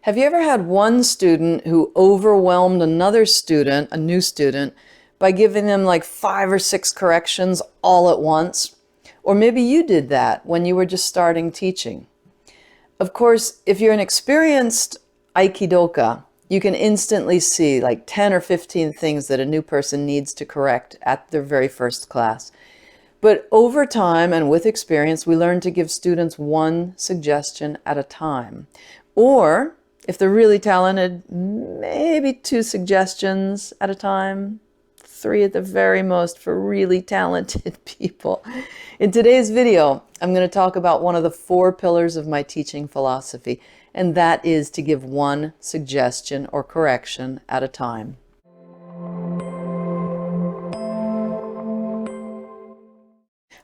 Have you ever had one student who overwhelmed another student, a new student, by giving them like 5 or 6 corrections all at once? Or maybe you did that when you were just starting teaching. Of course, if you're an experienced Aikido-ka, you can instantly see like 10 or 15 things that a new person needs to correct at their very first class. But over time and with experience, we learn to give students one suggestion at a time. Or, if they're really talented, maybe 2 suggestions at a time, 3 at the very most for really talented people. In today's video, I'm going to talk about one of the 4 pillars of my teaching philosophy, and that is to give one suggestion or correction at a time.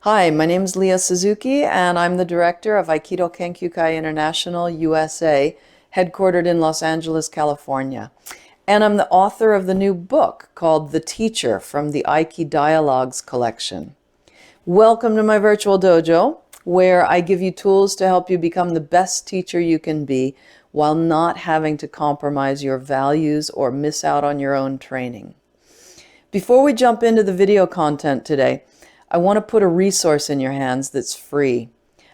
Hi, my name is Leah Suzuki, and I'm the director of Aikido-ka International, USA, headquartered in Los Angeles, California. And I'm the author of the new book called The Teacher from the Aiki Dialogues collection. Welcome to my virtual dojo, where I give you tools to help you become the best teacher you can be while not having to compromise your values or miss out on your own training. Before we jump into the video content today, I want to put a resource in your hands that's free.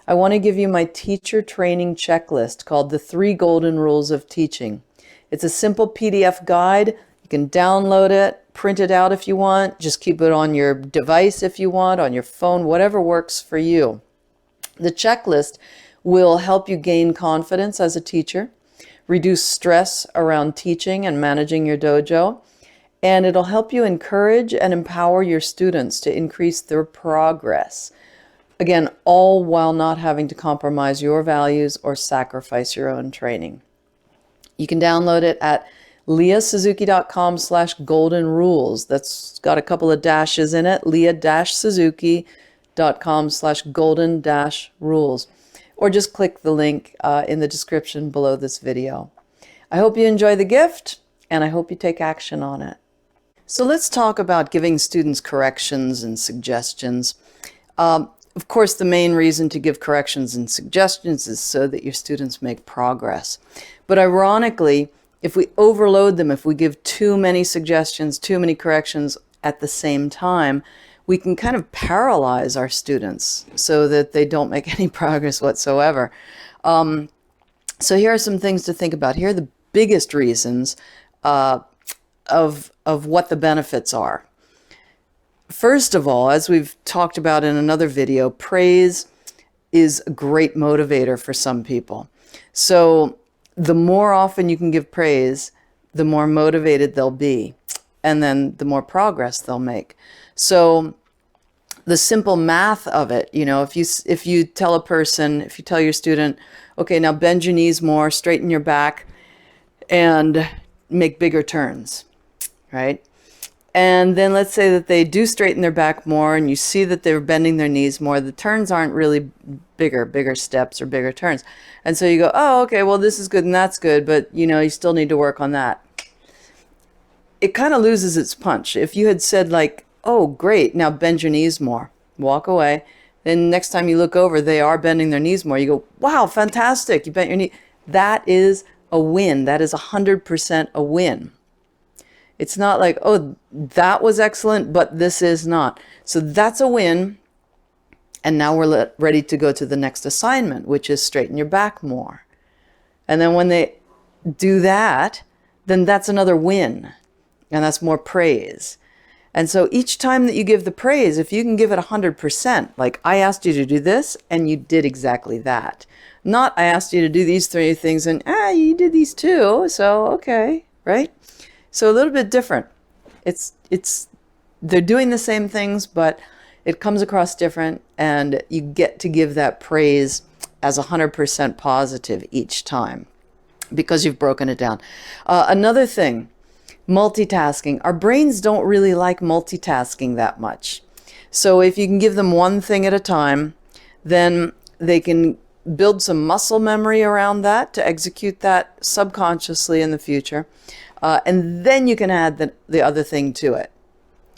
I want to give you my teacher training checklist called The 3 Golden Rules of Teaching. It's a simple PDF guide. You can download it, print it out if you want, just keep it on your device if you want, on your phone, whatever works for you. The checklist will help you gain confidence as a teacher, reduce stress around teaching and managing your dojo, and it'll help you encourage and empower your students to increase their progress. Again, all while not having to compromise your values or sacrifice your own training. You can download it at leahsuzuki.com/golden-rules. That's got a couple of dashes in it, leah-suzuki.com/golden-rules. Or just click the link in the description below this video. I hope you enjoy the gift, and I hope you take action on it. So let's talk about giving students corrections and suggestions. Of course, the main reason to give corrections and suggestions is so that your students make progress. But ironically, if we overload them, if we give too many suggestions, too many corrections at the same time, we can kind of paralyze our students so that they don't make any progress whatsoever. So here are some things to think about. Here are the biggest reasons of what the benefits are. First of all, as we've talked about in another video, praise is a great motivator for some people. So the more often you can give praise, the more motivated they'll be, and then the more progress they'll make. So the simple math of it, you know, if you tell a person, if you tell your student, okay, now bend your knees more, straighten your back, and make bigger turns, right? And then let's say that they do straighten their back more and you see that they're bending their knees more. The turns aren't really bigger steps or bigger turns. And so you go, oh, okay, well, this is good and that's good, but you know, you still need to work on that. It kind of loses its punch. If you had said like, oh, great, now bend your knees more, walk away. Then next time you look over, they are bending their knees more. You go, wow, fantastic, you bent your knee. That is a win. That is 100% a win. It's not like, oh, that was excellent, but this is not. So that's a win. And now we're ready to go to the next assignment, which is straighten your back more. And then when they do that, then that's another win. And that's more praise. And so each time that you give the praise, if you can give it 100%, like I asked you to do this and you did exactly that. Not I asked you to do these 3 things and you did these too, so okay, right? So a little bit different. They're doing the same things, but it comes across different, and you get to give that praise as 100% positive each time because you've broken it down. Another thing, multitasking. Our brains don't really like multitasking that much. So if you can give them one thing at a time, then they can build some muscle memory around that to execute that subconsciously in the future. And then you can add the other thing to it.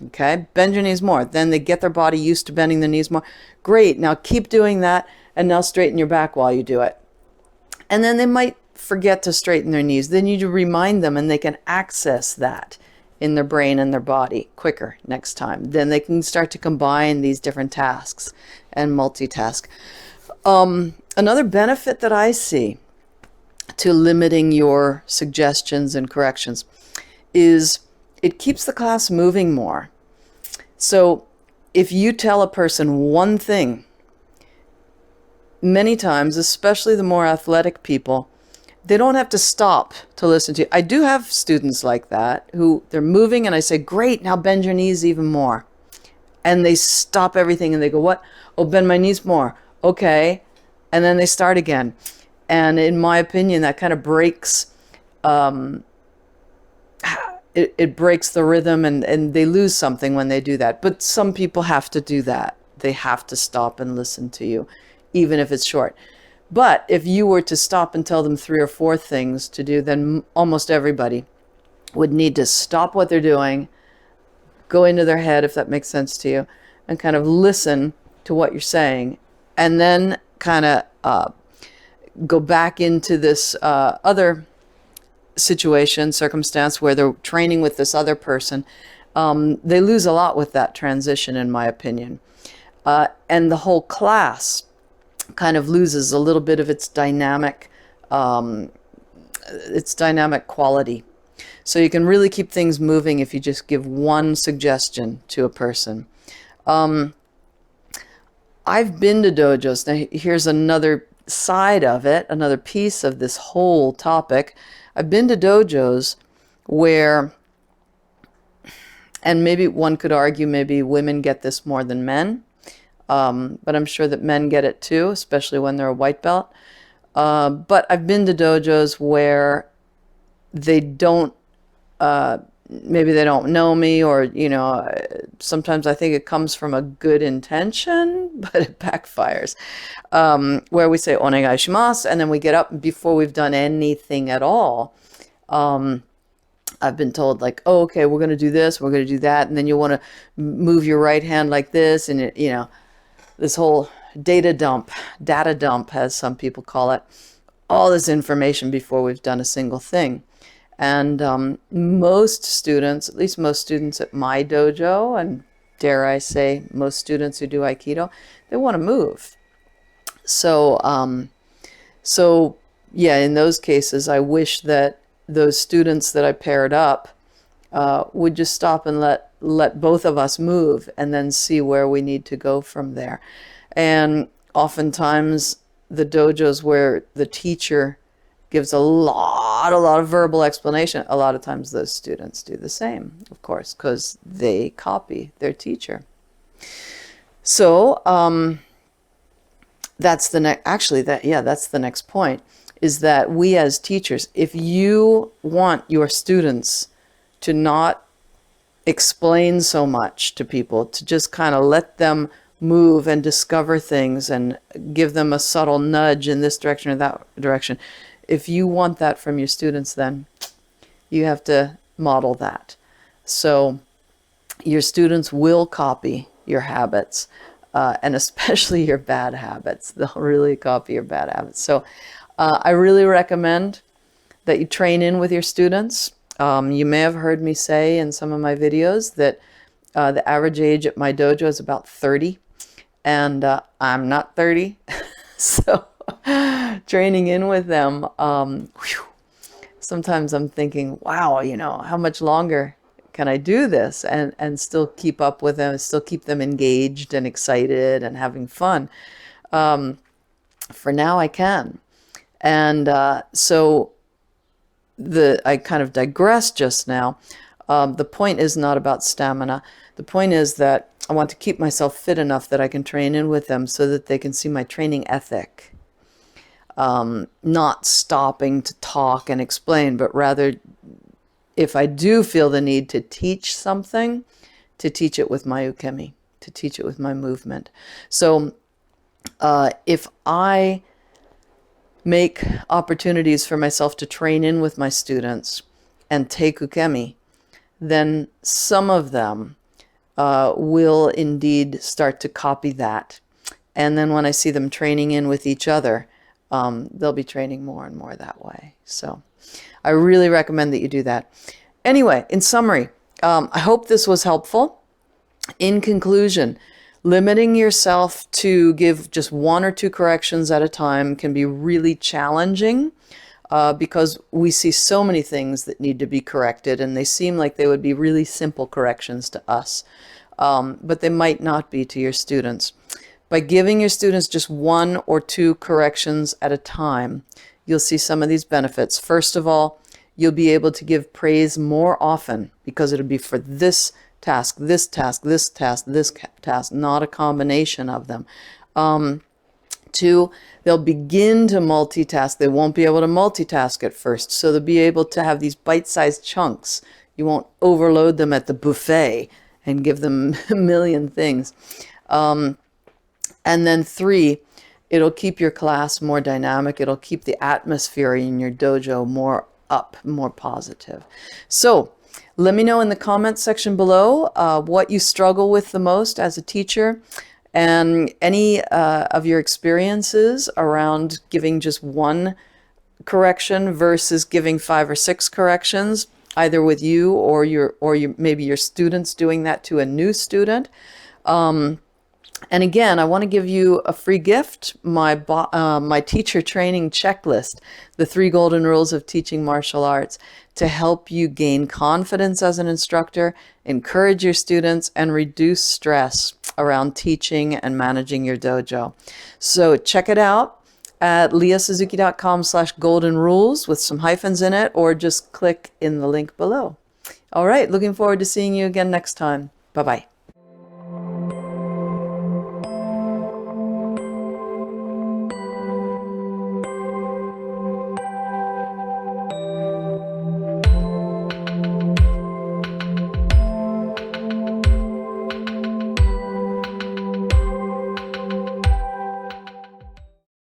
Okay, bend your knees more. Then they get their body used to bending the knees more. Great, now keep doing that, and now straighten your back while you do it. And then they might forget to straighten their knees, then you remind them and they can access that in their brain and their body quicker next time. Then they can start to combine these different tasks and multitask. Another benefit that I see to limiting your suggestions and corrections is it keeps the class moving more. So if you tell a person one thing, many times, especially the more athletic people, they don't have to stop to listen to you. I do have students like that who they're moving and I say, great, now bend your knees even more. And they stop everything and they go, what? Oh, bend my knees more. Okay. And then they start again. And in my opinion, that kind of breaks, it breaks the rhythm and they lose something when they do that. But some people have to do that. They have to stop and listen to you, even if it's short. But if you were to stop and tell them 3 or 4 things to do, then almost everybody would need to stop what they're doing, go into their head, if that makes sense to you, and kind of listen to what you're saying, and then kind of go back into this other circumstance where they're training with this other person. They lose a lot with that transition, in my opinion. And the whole class kind of loses a little bit of its dynamic quality. So you can really keep things moving if you just give one suggestion to a person. I've been to dojos. Now here's another side of it, another piece of this whole topic. I've been to dojos where, and maybe one could argue maybe women get this more than men, but I'm sure that men get it too, especially when they're a white belt. But I've been to dojos where they don't, maybe they don't know me, or, you know, sometimes I think it comes from a good intention, but it backfires. Where we say onegai shimasu, and then we get up before we've done anything at all. I've been told, like, oh, okay, we're going to do this, we're going to do that, and then you want to move your right hand like this, and it, you know, this whole data dump, as some people call it, all this information before we've done a single thing. And most students, at least most students at my dojo, and dare I say most students who do Aikido, they want to move. So, yeah, in those cases, I wish that those students that I paired up would just stop and let both of us move, and then see where we need to go from there. And oftentimes the dojos where the teacher gives a lot of verbal explanation, a lot of times those students do the same, of course, because they copy their teacher. So that's the next, actually, that's the next point, is that we as teachers, if you want your students to not explain so much to people, to just kind of let them move and discover things and give them a subtle nudge in this direction or that direction, if you want that from your students, then you have to model that. So your students will copy your habits, and especially your bad habits. They'll really copy your bad habits. So I really recommend that you train in with your students. You may have heard me say in some of my videos that the average age at my dojo is about 30, and I'm not 30. So training in with them, sometimes I'm thinking, wow, you know, how much longer can I do this and still keep up with them, still keep them engaged and excited and having fun? For now, I can. And so I kind of digressed just now. The point is not about stamina. The point is that I want to keep myself fit enough that I can train in with them so that they can see my training ethic. Not stopping to talk and explain, but rather, if I do feel the need to teach something, to teach it with my ukemi, to teach it with my movement. So if I make opportunities for myself to train in with my students and take ukemi, then some of them will indeed start to copy that. And then when I see them training in with each other, they'll be training more and more that way. So I really recommend that you do that. Anyway, in summary, I hope this was helpful. In conclusion, limiting yourself to give just 1 or 2 corrections at a time can be really challenging because we see so many things that need to be corrected, and they seem like they would be really simple corrections to us, but they might not be to your students. By giving your students just 1 or 2 corrections at a time, you'll see some of these benefits. First of all, you'll be able to give praise more often because it'll be for this task, this task, this task, this task, not a combination of them. 2, they'll begin to multitask. They won't be able to multitask at first, so they'll be able to have these bite-sized chunks. You won't overload them at the buffet and give them a million things. And then 3, it'll keep your class more dynamic. It'll keep the atmosphere in your dojo more up, more positive. So let me know in the comments section below what you struggle with the most as a teacher, and any of your experiences around giving just 1 correction versus giving 5 or 6 corrections, either with you or maybe your students doing that to a new student. And again, I want to give you a free gift, my teacher training checklist, the 3 golden rules of teaching martial arts, to help you gain confidence as an instructor, encourage your students, and reduce stress around teaching and managing your dojo. So check it out at leahsuzuki.com/goldenrules with some hyphens in it, or just click in the link below. All right, looking forward to seeing you again next time. Bye-bye.